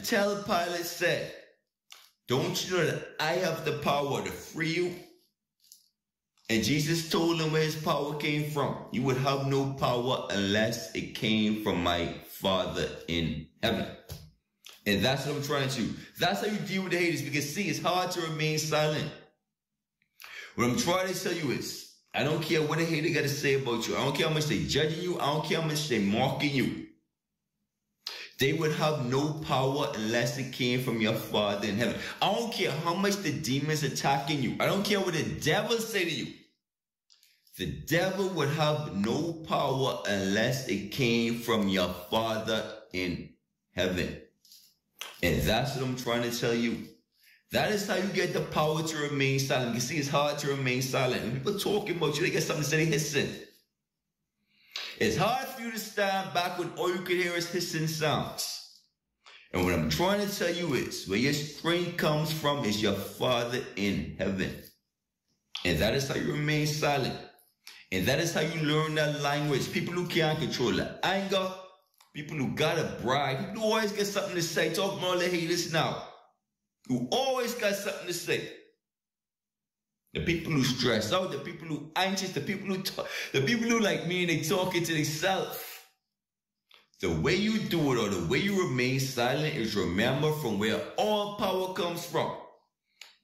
tell Pilate, said, don't you know that I have the power to free you? And Jesus told him where his power came from. You would have no power unless it came from my Father in heaven. And that's what I'm trying to. That's how you deal with the haters. Because see, it's hard to remain silent. What I'm trying to tell you is, I don't care what a hater got to say about you. I don't care how much they judging you. I don't care how much they mocking you. They would have no power unless it came from your Father in heaven. I don't care how much the demons attacking you. I don't care what the devil say to you. The devil would have no power unless it came from your Father in heaven. And that's what I'm trying to tell you. That is how you get the power to remain silent. You see, it's hard to remain silent. When people talking about you, they get something to say, they hissing. It's hard for you to stand back when all you can hear is hissing sounds. And what I'm trying to tell you is, where your strength comes from is your Father in heaven. And that is how you remain silent. And that is how you learn that language. People who can't control that anger, people who got a brag, people who always got something to say. Talk about all the haters now. Who always got something to say. The people who stress out, the people who anxious, the people who like me and they talking to themselves. The way you do it or the way you remain silent is remember from where all power comes from.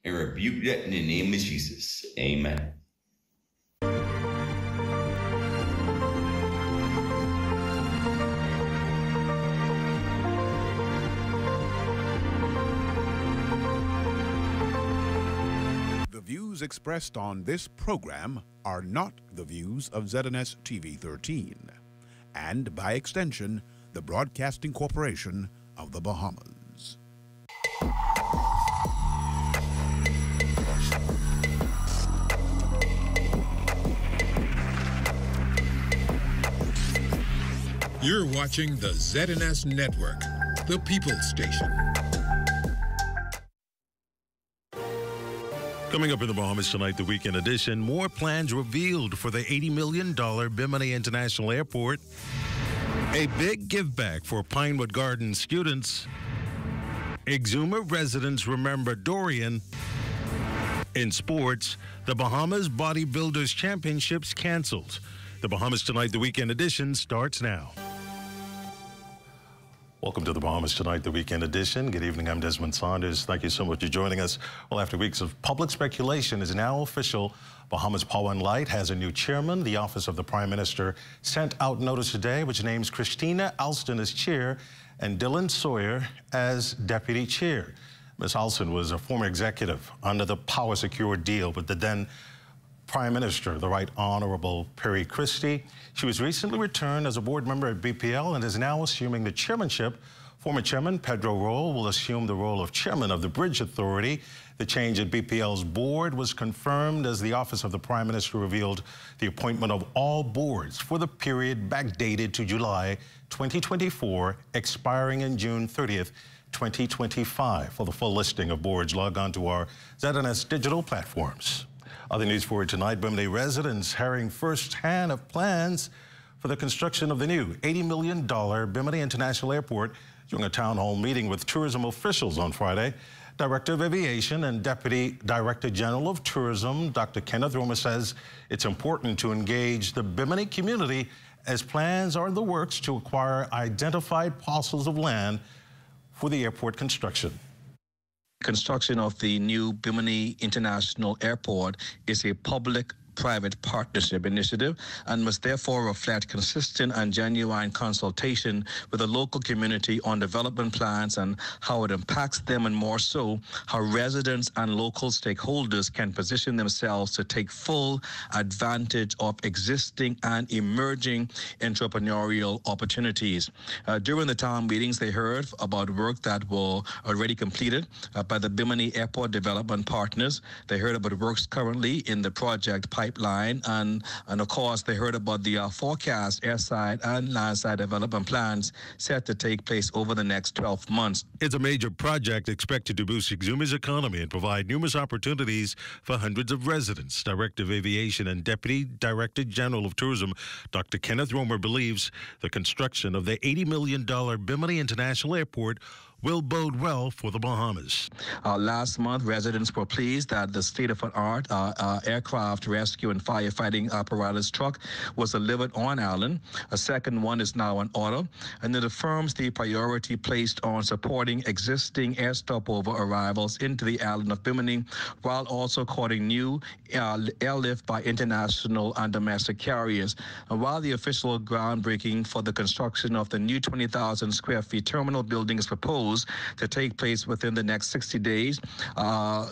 And rebuke that in the name of Jesus. Amen. Views expressed on this program are not the views of ZNS TV 13 and, by extension, the Broadcasting Corporation of the Bahamas. You're watching the ZNS Network, the People's Station. Coming up in the Bahamas tonight, the weekend edition, more plans revealed for the $80 million Bimini International Airport, a big give back for Pinewood Gardens students, Exuma residents remember Dorian. In sports, the Bahamas Bodybuilders Championships canceled. The Bahamas Tonight, the weekend edition starts now. Welcome to the Bahamas Tonight, the weekend edition. Good evening, I'm Desmond Saunders. Thank you so much for joining us. Well, after weeks of public speculation, it is now official. Bahamas Power and Light has a new chairman. The Office of the Prime Minister sent out notice today, which names Christina Alston as chair and Dylan Sawyer as deputy chair. Ms. Alston was a former executive under the Power Secure deal with the then Prime Minister, the Right Honorable Perry Christie. She was recently returned as a board member at BPL and is now assuming the chairmanship. Former chairman Pedro Roll will assume the role of chairman of the Bridge Authority. The change at BPL's board was confirmed as the Office of the Prime Minister revealed the appointment of all boards for the period backdated to July 2024, expiring in June 30th, 2025. For the full listing of boards, log on to our ZNS digital platforms. Other news for you tonight, Bimini residents hearing firsthand of plans for the construction of the new $80 million Bimini International Airport during a town hall meeting with tourism officials on Friday. Director of Aviation and Deputy Director General of Tourism, Dr. Kenneth Romer, says it's important to engage the Bimini community as plans are in the works to acquire identified parcels of land for the airport construction. Construction of the new Bimini International Airport is a public-private partnership initiative and must therefore reflect consistent and genuine consultation with the local community on development plans and how it impacts them, and more so, how residents and local stakeholders can position themselves to take full advantage of existing and emerging entrepreneurial opportunities. During the town meetings, they heard about work that were already completed by the Bimini Airport Development Partners. They heard about works currently in the project pipeline, and of course, they heard about the forecast airside and landside development plans set to take place over the next 12 months. It's a major project expected to boost Exuma's economy and provide numerous opportunities for hundreds of residents. Director of Aviation and Deputy Director General of Tourism, Dr. Kenneth Romer, believes the construction of the $80 million Bimini International Airport will bode well for the Bahamas. Last month, residents were pleased that the state-of-the-art aircraft rescue and firefighting apparatus truck was delivered on island. A second one is now on order, and it affirms the priority placed on supporting existing air stopover arrivals into the island of Bimini, while also courting new airlift by international and domestic carriers. And while the official groundbreaking for the construction of the new 20,000 square feet terminal building is proposed to take place within the next 60 days.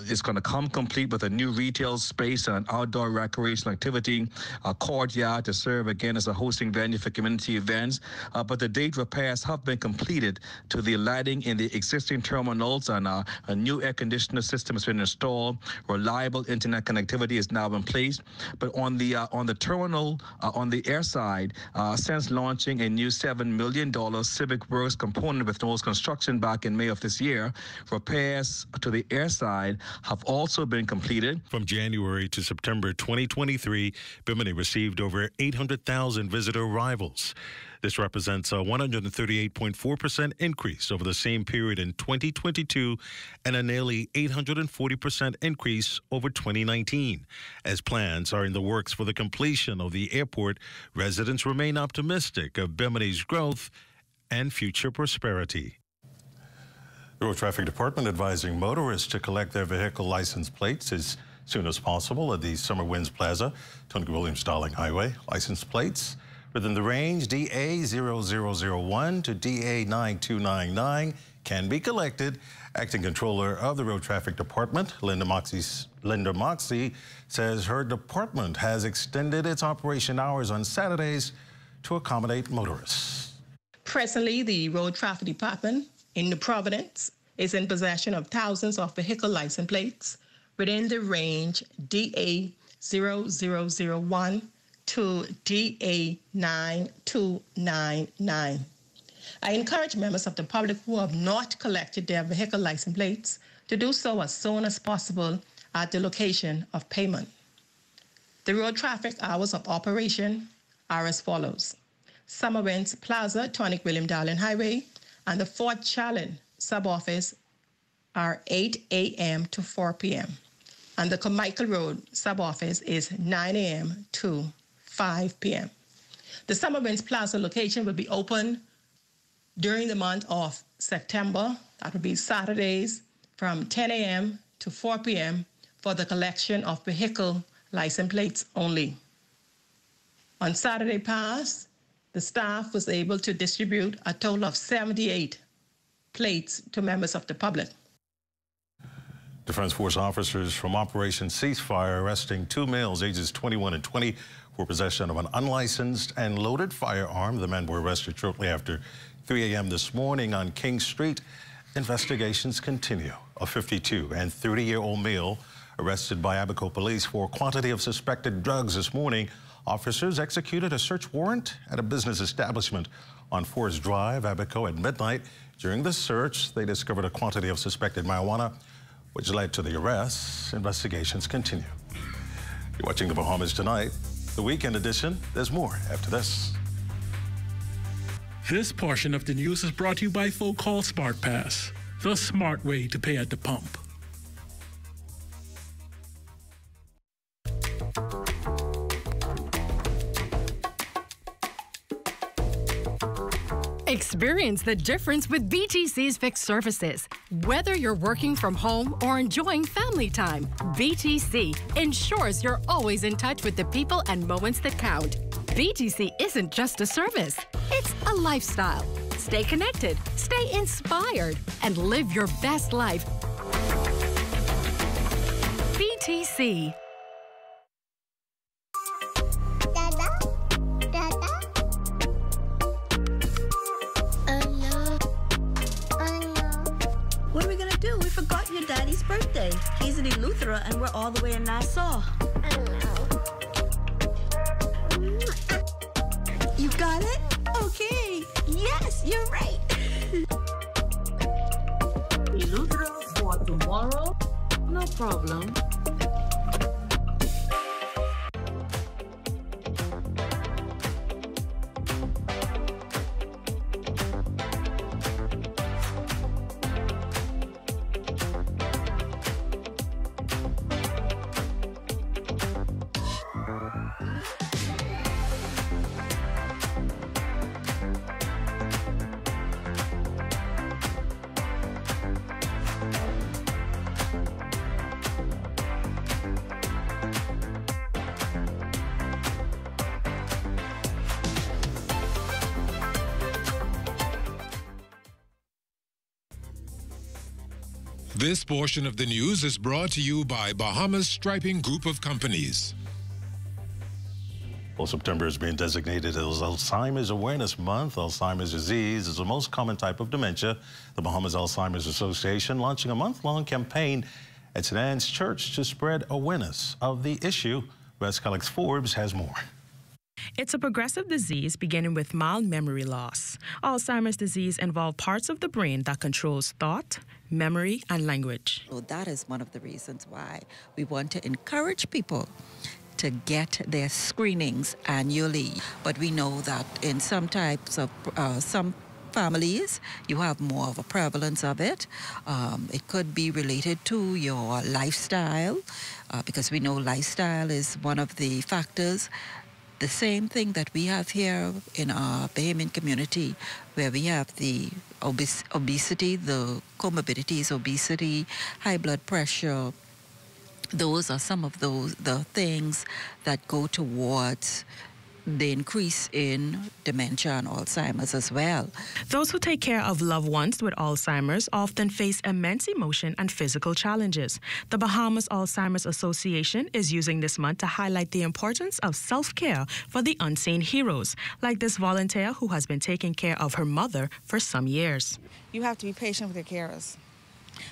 It's going to come complete with a new retail space and outdoor recreational activity, a courtyard to serve again as a hosting venue for community events. But the date repairs have been completed to the lighting in the existing terminals, and a new air conditioner system has been installed. Reliable internet connectivity is now in place. But on the terminal, on the air side, since launching a new $7 million Civic Works component with nose construction back in May of this year, repairs to the air side have also been completed. From January to September 2023, Bimini received over 800,000 visitor arrivals. This represents a 138.4% increase over the same period in 2022 and a nearly 840% increase over 2019. As plans are in the works for the completion of the airport, residents remain optimistic of Bimini's growth and future prosperity. The Road Traffic Department advising motorists to collect their vehicle license plates as soon as possible at the Summer Winds Plaza, Tony Williams-Darling Highway. License plates within the range DA0001 to DA9299 can be collected. Acting Controller of the Road Traffic Department, Linda Moxie, says her department has extended its operation hours on Saturdays to accommodate motorists. Presently, the Road Traffic Department in New Providence is in possession of thousands of vehicle license plates within the range DA0001 to DA9299. I encourage members of the public who have not collected their vehicle license plates to do so as soon as possible at the location of payment. The road traffic hours of operation are as follows. Summer Winds Plaza, Tony Williams-Darling Highway, and the Fort Challen sub-office are 8 a.m. to 4 p.m. And the Carmichael Road sub-office is 9 a.m. to 5 p.m. The Summer Winds Plaza location will be open during the month of September. That will be Saturdays from 10 a.m. to 4 p.m. for the collection of vehicle license plates only. On Saturday past, the staff was able to distribute a total of 78 plates to members of the public. Defense Force officers from Operation Ceasefire arresting two males ages 21 and 20 for possession of an unlicensed and loaded firearm. The men were arrested shortly after 3 a.m. this morning on King Street. Investigations continue. A 52 and 30-year-old male arrested by Abaco police for quantity of suspected drugs this morning. Officers executed a search warrant at a business establishment on Forest Drive, Abaco, at midnight. During the search, they discovered a quantity of suspected marijuana, which led to the arrests. Investigations continue. You're watching the Bahamas Tonight, the weekend edition. There's more after this. This portion of the news is brought to you by FoCall Smart Pass, the smart way to pay at the pump. Experience the difference with BTC's fixed services. Whether you're working from home or enjoying family time, BTC ensures you're always in touch with the people and moments that count. BTC isn't just a service, it's a lifestyle. Stay connected, stay inspired, and live your best life. BTC. What are we gonna do? We forgot your daddy's birthday. He's in Eleuthera and we're all the way in Nassau. You got it? Okay. Yes, you're right. Eleuthera for tomorrow? No problem. This portion of the news is brought to you by Bahamas Striping Group of Companies. Well, September is being designated as Alzheimer's Awareness Month. Alzheimer's disease is the most common type of dementia. The Bahamas Alzheimer's Association launching a month-long campaign at St. Anne's Church to spread awareness of the issue. Wes Calix Forbes has more. It's a progressive disease beginning with mild memory loss. Alzheimer's disease involves parts of the brain that controls thought, memory, and language. So that is one of the reasons why we want to encourage people to get their screenings annually. But we know that in some types of, some families, you have more of a prevalence of it. It could be related to your lifestyle, because we know lifestyle is one of the factors. The same thing that we have here in our Bahamian community, where we have the obesity, the comorbidities, obesity, high blood pressure. Those are some of the things that go towards the increase in dementia and Alzheimer's as well. Those who take care of loved ones with Alzheimer's often face immense emotion and physical challenges. The Bahamas Alzheimer's Association is using this month to highlight the importance of self-care for the unseen heroes, like this volunteer who has been taking care of her mother for some years. You have to be patient with your carers.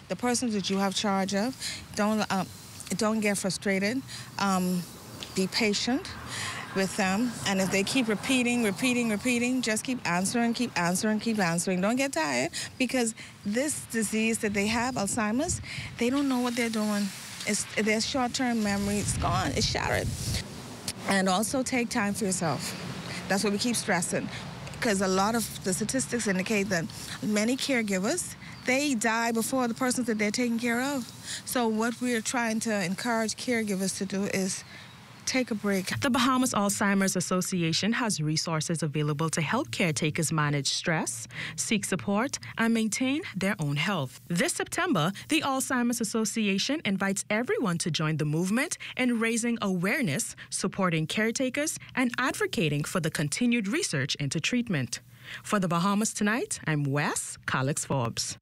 The persons that you have charge of, don't get frustrated. Be patient with them, and if they keep repeating, just keep answering. Don't get tired, because this disease that they have, Alzheimer's, they don't know what they're doing. Their short-term memory is gone, it's shattered. And also take time for yourself. That's what we keep stressing, because a lot of the statistics indicate that many caregivers, they die before the persons that they're taking care of. So what we're trying to encourage caregivers to do is take a break. The Bahamas Alzheimer's Association has resources available to help caretakers manage stress, seek support, and maintain their own health. This September, the Alzheimer's Association invites everyone to join the movement in raising awareness, supporting caretakers, and advocating for the continued research into treatment. For the Bahamas Tonight, I'm Wes Calix Forbes.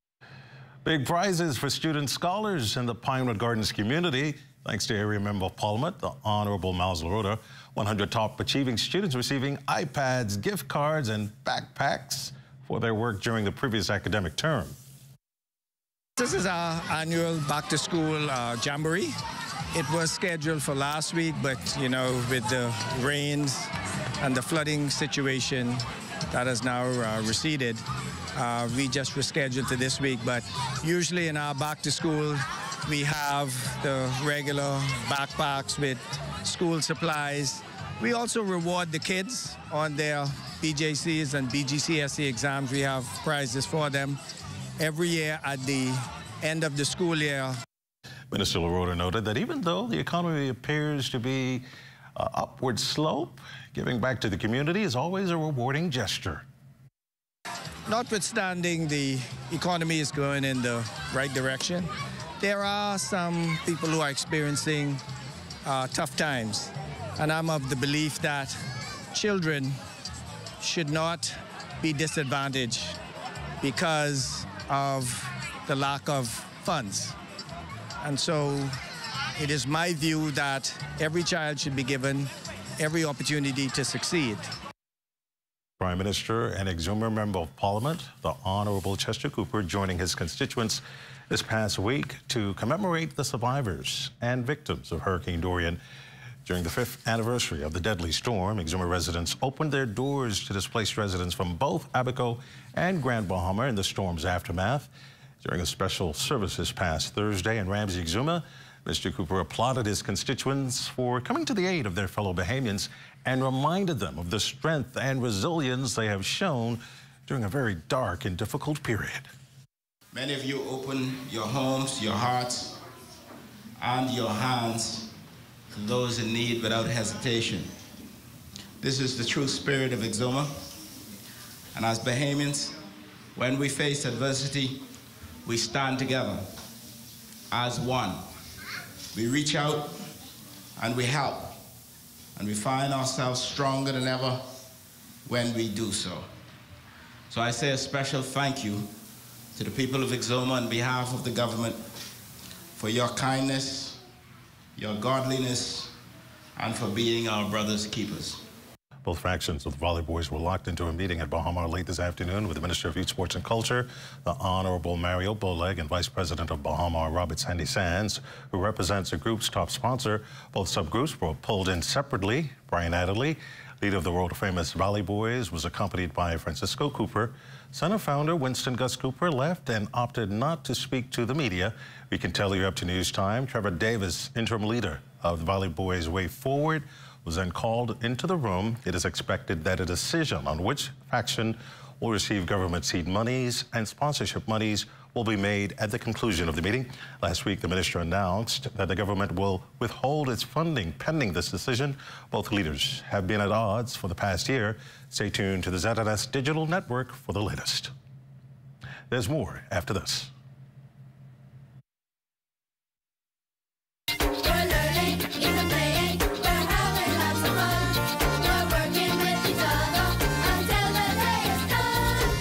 Big prizes for student scholars in the Pinewood Gardens community. Thanks to Area Member of Parliament, the Honorable Miles LaRota. 100 top achieving students receiving iPads, gift cards, and backpacks for their work during the previous academic term. This is our annual back-to-school jamboree. It was scheduled for last week, but, you know, with the rains and the flooding situation that has now receded, we just rescheduled to this week. But usually in our back-to-school, we have the regular backpacks with school supplies. We also reward the kids on their BJCs and BGCSE exams. We have prizes for them every year at the end of the school year. Minister LaRota noted that even though the economy appears to be upward slope, giving back to the community is always a rewarding gesture. Notwithstanding the economy is going in the right direction, there are some people who are experiencing tough times. And I'm of the belief that children should not be disadvantaged because of the lack of funds. And so it is my view that every child should be given every opportunity to succeed. Prime Minister and Exuma Member of Parliament, the Honorable Chester Cooper, joining his constituents this past week to commemorate the survivors and victims of Hurricane Dorian. During the 5th anniversary of the deadly storm, Exuma residents opened their doors to displaced residents from both Abaco and Grand Bahama in the storm's aftermath. During a special service this past Thursday in Ramsey, Exuma, Mr. Cooper applauded his constituents for coming to the aid of their fellow Bahamians and reminded them of the strength and resilience they have shown during a very dark and difficult period. Many of you open your homes, your hearts, and your hands to those in need without hesitation. This is the true spirit of Exuma. And as Bahamians, when we face adversity, we stand together as one. We reach out and we help. And we find ourselves stronger than ever when we do so. So I say a special thank you to the people of Exuma on behalf of the government for your kindness, your godliness, and for being our brothers' keepers. Both factions of the Valley Boys were locked into a meeting at Bahama late this afternoon with the Minister of Youth, Sports and Culture, the Honorable Mario Boleg, and Vice President of Bahama, Robert Sandy Sands, who represents the group's top sponsor. Both subgroups were pulled in separately. Brian Adderley, leader of the world-famous Valley Boys, was accompanied by Francisco Cooper. Son of founder Winston Gus Cooper left and opted not to speak to the media. We can tell you up to news time. Trevor Davis, interim leader of the Valley Boys' Way Forward, was then called into the room. It is expected that a decision on which faction will receive government seed monies and sponsorship monies will be made at the conclusion of the meeting. Last week, the minister announced that the government will withhold its funding pending this decision. Both leaders have been at odds for the past year. Stay tuned to the ZNS Digital Network for the latest. There's more after this.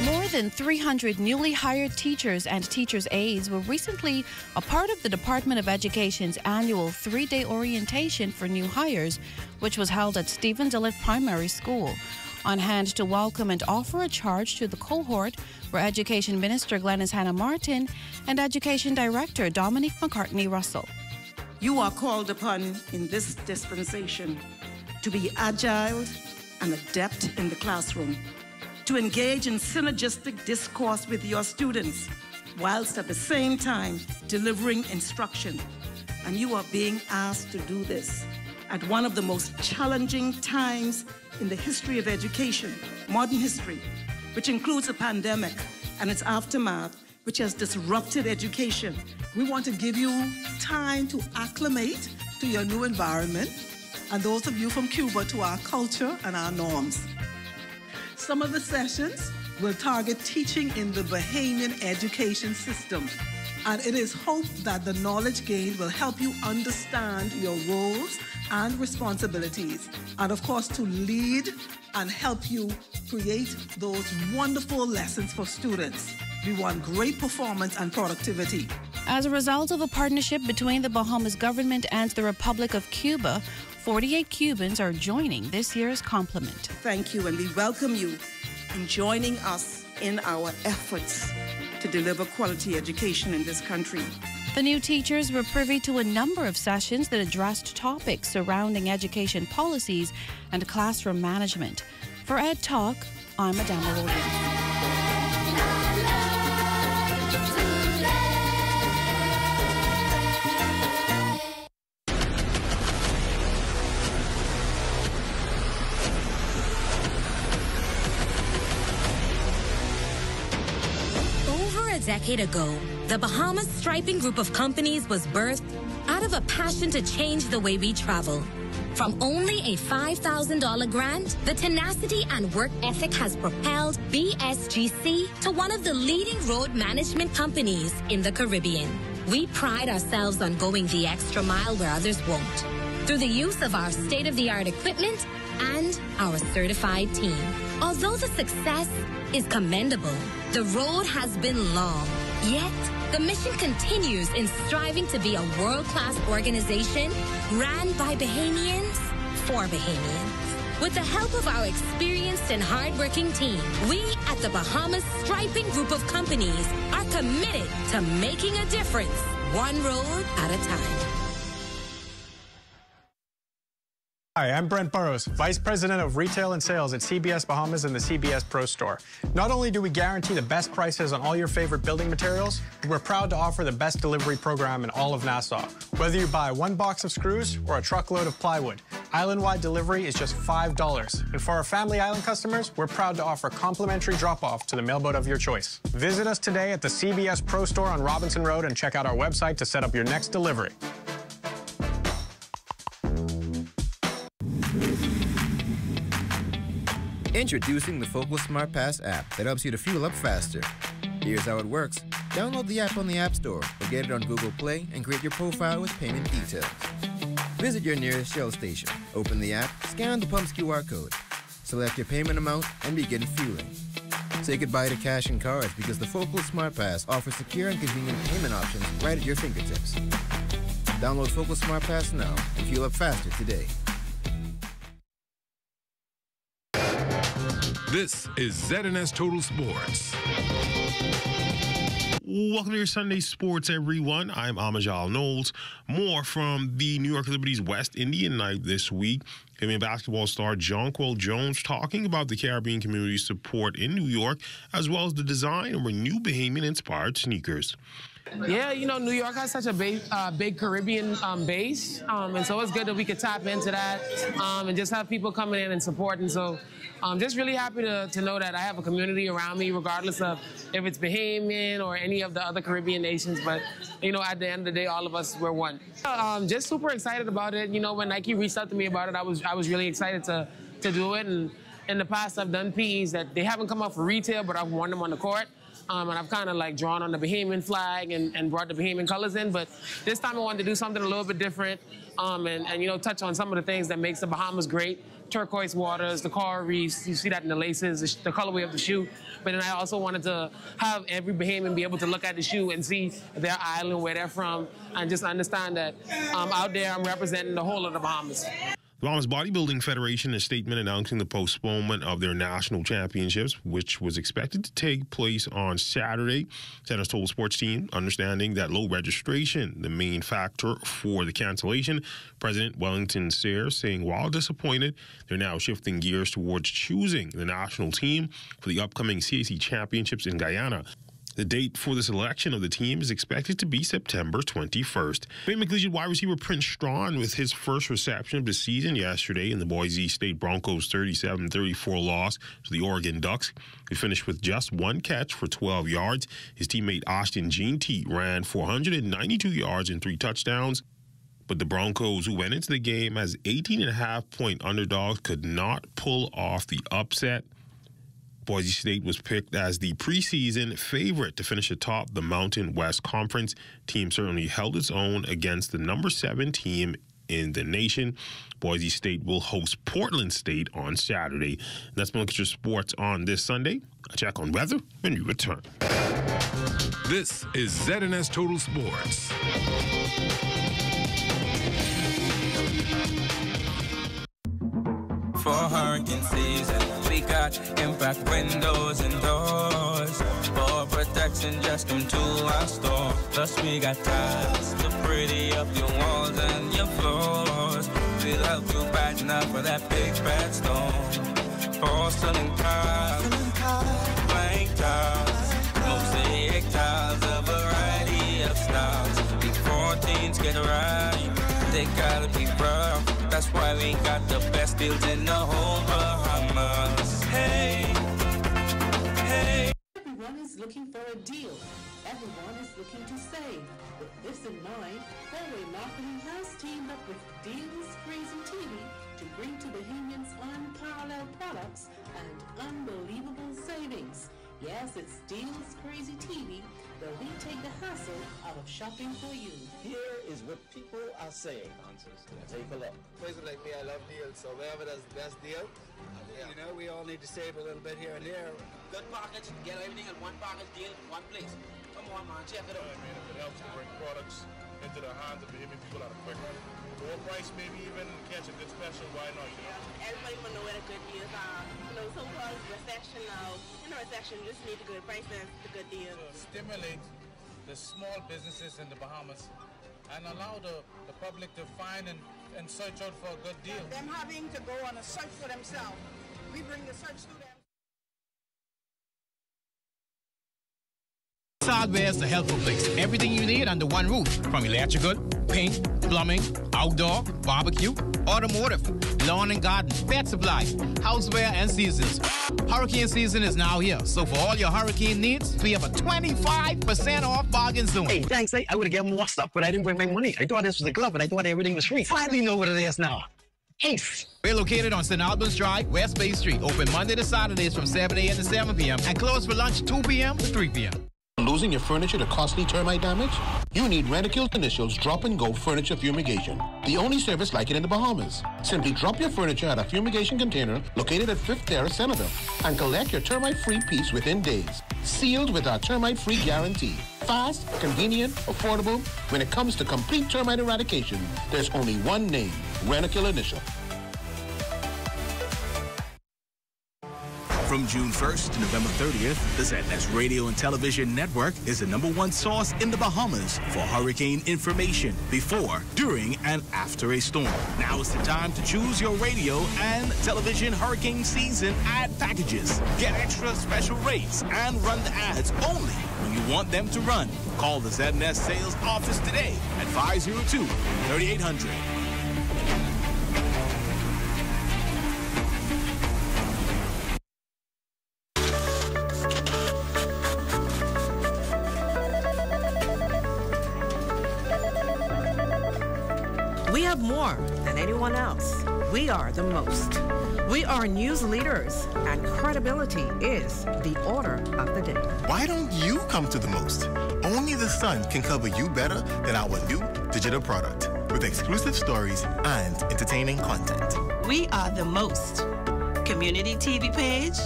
More than 300 newly hired teachers and teachers' aides were recently a part of the Department of Education's annual 3-day orientation for new hires, which was held at Stephen Dillard Primary School. On hand to welcome and offer a charge to the cohort were Education Minister Glenys Hanna Martin and Education Director Dominique McCartney Russell. You are called upon in this dispensation to be agile and adept in the classroom, to engage in synergistic discourse with your students, whilst at the same time delivering instruction. And you are being asked to do this at one of the most challenging times in the history of education, modern history, which includes a pandemic and its aftermath, which has disrupted education. We want to give you time to acclimate to your new environment, and those of you from Cuba to our culture and our norms. Some of the sessions will target teaching in the Bahamian education system, and it is hoped that the knowledge gained will help you understand your roles and responsibilities, and of course to lead and help you create those wonderful lessons for students. We want great performance and productivity. As a result of a partnership between the Bahamas government and the Republic of Cuba, 48 Cubans are joining this year's complement. Thank you, and we welcome you in joining us in our efforts to deliver quality education in this country. The new teachers were privy to a number of sessions that addressed topics surrounding education policies and classroom management. For Ed Talk, I'm Adama Williams. A decade ago, the Bahamas Striping Group of companies was birthed out of a passion to change the way we travel. From only a $5,000 grant, the tenacity and work ethic has propelled BSGC to one of the leading road management companies in the Caribbean. We pride ourselves on going the extra mile where others won't, through the use of our state-of-the-art equipment and our certified team. Although the success is commendable, the road has been long. Yet, the mission continues in striving to be a world-class organization ran by Bahamians for Bahamians. With the help of our experienced and hardworking team, we at the Bahamas Striping Group of companies are committed to making a difference, one road at a time. Hi, I'm Brent Burrows, Vice President of Retail and Sales at CBS Bahamas and the CBS Pro Store. Not only do we guarantee the best prices on all your favorite building materials, we're proud to offer the best delivery program in all of Nassau. Whether you buy one box of screws or a truckload of plywood, island-wide delivery is just $5. And for our Family Island customers, we're proud to offer complimentary drop-off to the mailboat of your choice. Visit us today at the CBS Pro Store on Robinson Road and check out our website to set up your next delivery. Introducing the Focal Smart Pass app that helps you to fuel up faster. Here's how it works. Download the app on the App Store or get it on Google Play and create your profile with payment details. Visit your nearest Shell station, open the app, scan the pump's QR code, select your payment amount, and begin fueling. Say goodbye to cash and cards because the Focal Smart Pass offers secure and convenient payment options right at your fingertips. Download Focal Smart Pass now and fuel up faster today. This is ZNS Total Sports. Welcome to your Sunday Sports, everyone. I'm Amajal Knowles. More from the New York Liberty's West Indian night this week. Caribbean basketball star Jonquel Jones talking about the Caribbean community support in New York, as well as the design of new Bahamian-inspired sneakers. Yeah, you know, New York has such a big Caribbean base, and so it's good that we could tap into that and just have people coming in and supporting. So I'm just really happy to know that I have a community around me, regardless of if it's Bahamian or any of the other Caribbean nations. But, you know, at the end of the day, all of us, we're one. Just super excited about it. You know, when Nike reached out to me about it, I was really excited to do it. And in the past, I've done PEs that they haven't come out for retail, but I've worn them on the court. And I've kind of like drawn on the Bahamian flag and brought the Bahamian colors in. But this time I wanted to do something a little bit different and you know, touch on some of the things that makes the Bahamas great. Turquoise waters, the coral reefs, you see that in the laces, the colorway of the shoe. But then I also wanted to have every Bahamian be able to look at the shoe and see their island, where they're from, and just understand that out there I'm representing the whole of the Bahamas. The Bahamas Bodybuilding Federation, a statement announcing the postponement of their national championships, which was expected to take place on Saturday. ZNS Total Sports team, understanding that low registration, the main factor for the cancellation. President Wellington Sayers saying while disappointed, they're now shifting gears towards choosing the national team for the upcoming CAC championships in Guyana. The date for the selection of the team is expected to be September 21st. Bahamian Collegiate wide receiver Prince Strawn with his first reception of the season yesterday in the Boise State Broncos' 37-34 loss to the Oregon Ducks. He finished with just one catch for 12 yards. His teammate Austin Jeanty ran 492 yards and 3 touchdowns. But the Broncos, who went into the game as 18.5-point underdogs, could not pull off the upset. Boise State was picked as the preseason favorite to finish atop the Mountain West Conference. Team certainly held its own against the number 7 team in the nation. Boise State will host Portland State on Saturday. And that's going to get your sports on this Sunday. A check on weather when you return. This is ZNS Total Sports. For hurricane season, we got impact windows and doors. For protection, just come to our store. Plus we got tiles to pretty up your walls and your floors. We'll help you brighten up for that big bad storm. Porcelain tiles, blank tiles, mosaic tiles, a variety of styles. These 14s get right, they gotta be rough. That's why we got the best deals in the whole Bahamas. Hey, hey. Everyone is looking for a deal. Everyone is looking to save. With this in mind, Fairway Marketing has teamed up with Deals Crazy TV to bring to Bahamians unparalleled products and unbelievable savings. Yes, it's Deals Crazy TV, where we take the hassle out of shopping for you. Here is what people are saying. Take a look. Person like me, I love deals, so wherever there's the best deal, you know, we all need to save a little bit here and there. Good package, get everything in one package deal, one place. Come on, man, check it out. I mean, if it helps to bring products into the hands of Bahamian people at a quick lower price, maybe even catch a good special, why not? You know? Everybody will know where the good deals are. You know, so-called recession now. In a recession, you just need a good price and a good deal. Stimulate the small businesses in the Bahamas and allow the public to find and search out for a good deal. Them having to go on a search for themselves. We bring the search to them. Hardware is the helpful place. Everything you need under one roof, from electrical, paint, plumbing, outdoor, barbecue, automotive, lawn and garden, pet supply, houseware, and seasons. Hurricane season is now here, so for all your hurricane needs, we have a 25% off bargain zone. Hey, thanks. I would have given more stuff, but I didn't bring my money. I thought this was a glove, and I thought everything was free. Finally know what it is now. Ace. We're located on St. Albans Drive, West Bay Street, open Monday to Saturdays from 7 a.m. to 7 p.m. and closed for lunch 2 p.m. to 3 p.m. Losing your furniture to costly termite damage? You need Rentokil Initials Drop and Go Furniture Fumigation, the only service like it in the Bahamas. Simply drop your furniture at a fumigation container located at 5th Terrace, Centerville, and collect your termite-free piece within days. Sealed with our termite-free guarantee. Fast, convenient, affordable. When it comes to complete termite eradication, there's only one name, Rentokil Initial. From June 1st to November 30th, the ZNS Radio and Television Network is the #1 source in the Bahamas for hurricane information before, during, and after a storm. Now is the time to choose your radio and television hurricane season ad packages. Get extra special rates and run the ads only when you want them to run. Call the ZNS sales office today at 502-3800. We have more than anyone else. We are the most. We are news leaders, and credibility is the order of the day. Why don't you come to the most? Only the Sun can cover you better than our new digital product with exclusive stories and entertaining content. We are the most. Community TV page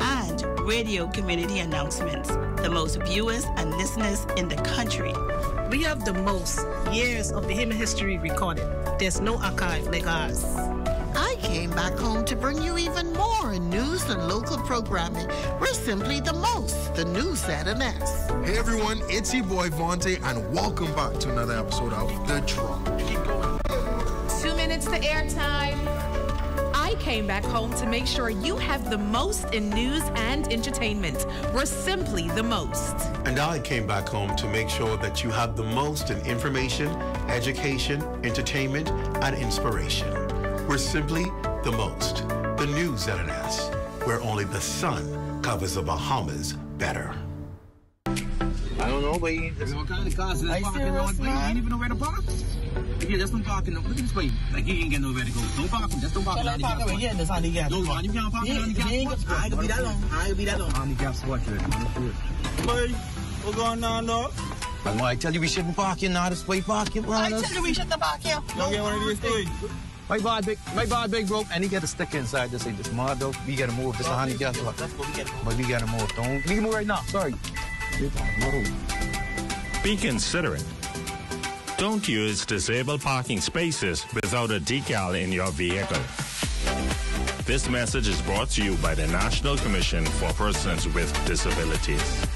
and radio community announcements. The most viewers and listeners in the country. We have the most years of Bahamian history recorded. There's no archive like ours. I came back home to bring you even more news and local programming. We're simply the most, the new ZNS. Hey everyone, it's your boy Vontae, and welcome back to another episode of The Drop. 2 minutes to airtime. I came back home to make sure you have the most in news and entertainment. We're simply the most. And I came back home to make sure that you have the most in information, education, entertainment, and inspiration. We're simply the most. The new ZNS, where only the sun covers the Bahamas better. I don't know, but there's all kinds of cars in this parking lot. You ain't even know where to park. Yeah, that's no parking. Look at this way. Like, you ain't get nowhere to go. Don't park him. That's no parking. Don't park over here. That's handicap. No, man, you can't park in handicap spot. I ain't gonna be that long. I ain't gonna be that long. Handicap spot, boy, what's going on, dog? I tell you we shouldn't park here now. This way parking, man. I tell you we shouldn't park here. Don't get one of these things. My bar big broke, and he got a sticker inside. This ain't just mud, though. We gotta move. This is a handicap spot. That's what we gotta move. But we gotta move. Don't. We can move right now. Sorry. Be considerate. Don't use disabled parking spaces without a decal in your vehicle. This message is brought to you by the National Commission for Persons with Disabilities.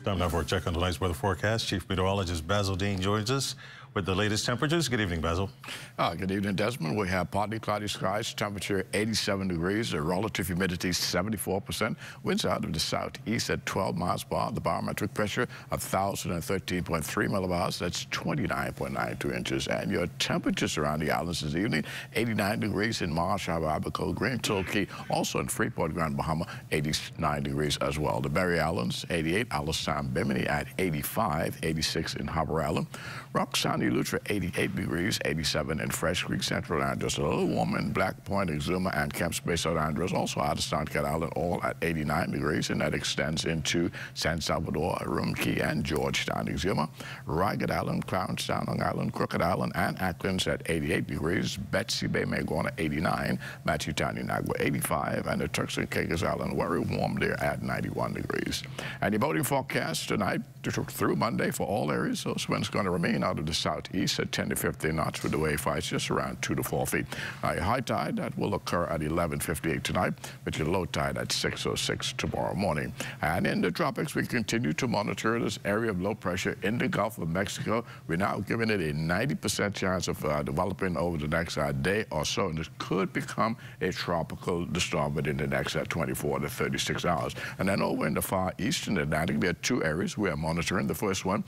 Time now for a check on tonight's weather forecast. Chief Meteorologist Basil Dean joins us with the latest temperatures. Good evening, Basil. Good evening, Desmond. We have partly cloudy skies, temperature 87 degrees, the relative humidity 74%, winds out of the southeast at 12 miles per hour, the barometric pressure 1,013.3 millibars, that's 29.92 inches, and your temperatures around the islands this evening, 89 degrees in Marsh, Abaco, Green Turkey, also in Freeport, Grand Bahama, 89 degrees as well. The Berry Islands, 88, Alisam, Bimini at 85, 86 in Harbour Island, Rock Sandy Lutra, 88 degrees, 87 in Fresh Creek, Central Andros, a little warmer in Black Point, Exuma, and Camps Bay, South Andros, also out of St. Cat Island, all at 89 degrees, and that extends into San Salvador, Rumkey, and Georgetown, Exuma, Ragged Island, Clownstown, Long Island, Crooked Island, and Acklands at 88 degrees, Betsy Bay, Magona, 89, Matsutown, Inagua, 85, and the Turks and Caicos Island, very warm there at 91 degrees. And the boating forecast tonight through Monday for all areas, those winds going to remain out of the southeast at 10 to 15 knots with the wave heights just around 2 to 4 feet. Your high tide, that will occur at 11:58 tonight, with your low tide at 6:06 tomorrow morning. And in the tropics, we continue to monitor this area of low pressure in the Gulf of Mexico. We're now giving it a 90% chance of developing over the next day or so, and it could become a tropical storm within the next 24 to 36 hours. And then over in the far eastern Atlantic, there are two areas we are monitoring. The first one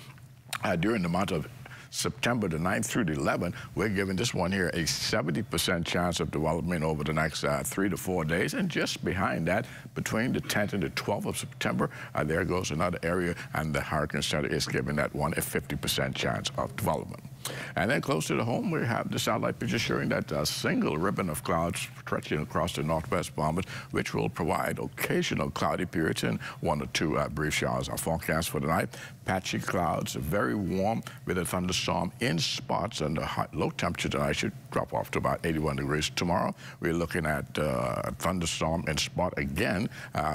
during the month of September the 9th through the 11th. We're giving this one here a 70% chance of development over the next 3 to 4 days. And just behind that, between the 10th and the 12th of September, there goes another area, and the Hurricane Center is giving that one a 50% chance of development. And then close to the home, we have the satellite picture showing that single ribbon of clouds stretching across the northwest Bahamas, which will provide occasional cloudy periods and 1 or 2 brief showers. Our forecast for tonight, patchy clouds, very warm with a thunderstorm in spots, and the low temperature tonight should drop off to about 81 degrees. Tomorrow, we're looking at a thunderstorm in spot again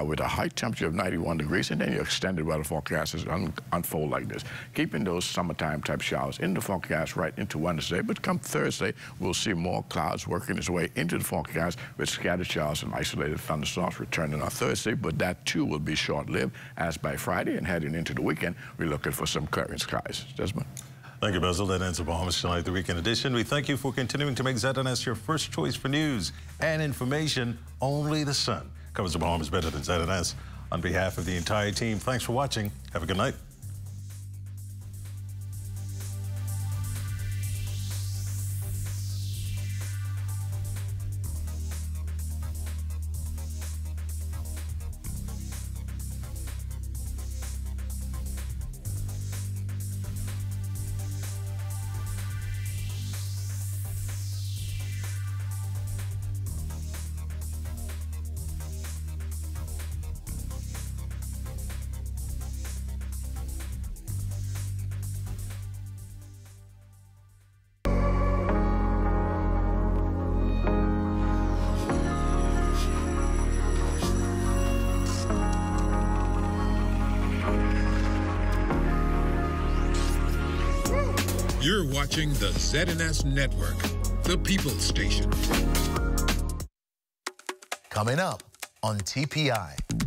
with a high temperature of 91 degrees, and then your extended weather forecast is unfold like this, keeping those summertime type showers in the forecast right into Wednesday. But come Thursday, we'll see more clouds working its way into the forecast with scattered showers and isolated thunderstorms returning on Thursday, but that too will be short-lived, as by Friday and heading into the weekend, we're looking for some clearing skies. Desmond. Thank you, Basil. That ends the Bahamas Tonight, the weekend edition. We thank you for continuing to make ZNS your first choice for news and information. Only the sun covers the Bahamas better than ZNS. On behalf of the entire team, thanks for watching. Have a good night. You're watching the ZNS Network, the People's Station. Coming up on TPI.